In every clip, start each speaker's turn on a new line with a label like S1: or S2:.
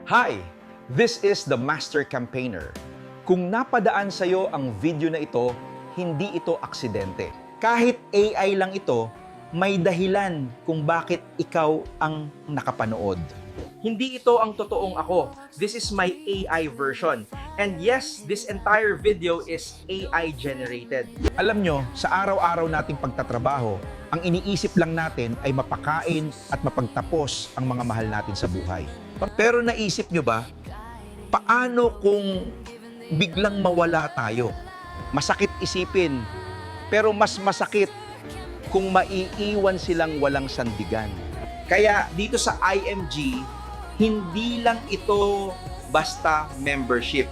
S1: Hi! This is the Master Campaigner. Kung napadaan sa'yo ang video na ito, hindi ito aksidente. Kahit AI lang ito, may dahilan kung bakit ikaw ang nakapanood. Hindi ito ang totoong ako. This is my AI version. And yes, this entire video is AI generated. Alam nyo, sa araw-araw nating pagtatrabaho, ang iniisip lang natin ay mapakain at mapagtapos ang mga mahal natin sa buhay. Pero naisip nyo ba, paano kung biglang mawala tayo? Masakit isipin, pero mas masakit kung maiiwan silang walang sandigan. Kaya dito sa IMG, hindi lang ito basta membership.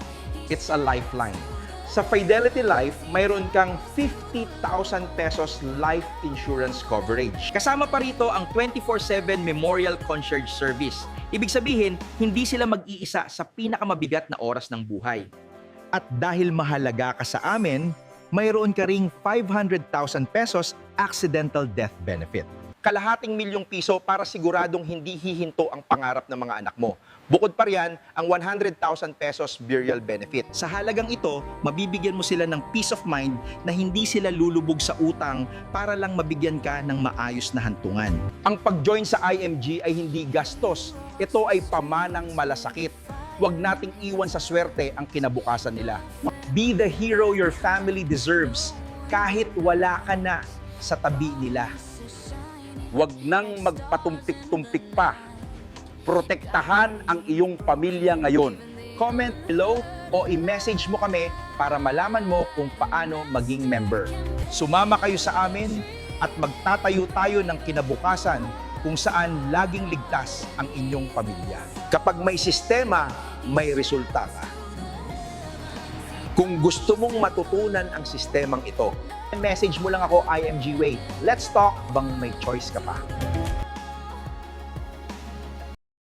S1: It's a lifeline. Sa Fidelity Life, mayroon kang 50,000 pesos life insurance coverage. Kasama pa rito ang 24/7 Memorial Concierge Service. Ibig sabihin, hindi sila mag-iisa sa pinakamabigat na oras ng buhay. At dahil mahalaga ka sa amin, mayroon ka ring 500,000 pesos accidental death benefit. Kalahating milyong piso para siguradong hindi hihinto ang pangarap ng mga anak mo. Bukod pa riyan, ang 100,000 pesos burial benefit. Sa halagang ito, mabibigyan mo sila ng peace of mind na hindi sila lulubog sa utang para lang mabigyan ka ng maayos na hantungan. Ang pag-join sa IMG ay hindi gastos. Ito ay pamanang malasakit. Huwag nating iwan sa swerte ang kinabukasan nila. Be the hero your family deserves kahit wala ka na sa tabi nila. Huwag nang magpatumpik-tumpik pa. Protektahan ang iyong pamilya ngayon. Comment below o i-message mo kami para malaman mo kung paano maging member. Sumama kayo sa amin at magtatayo tayo ng kinabukasan kung saan laging ligtas ang inyong pamilya. Kapag may sistema, may resulta ka. Kung gusto mong matutunan ang sistemang ito, message mo lang ako, IMG Way. Let's talk bang may choice ka pa.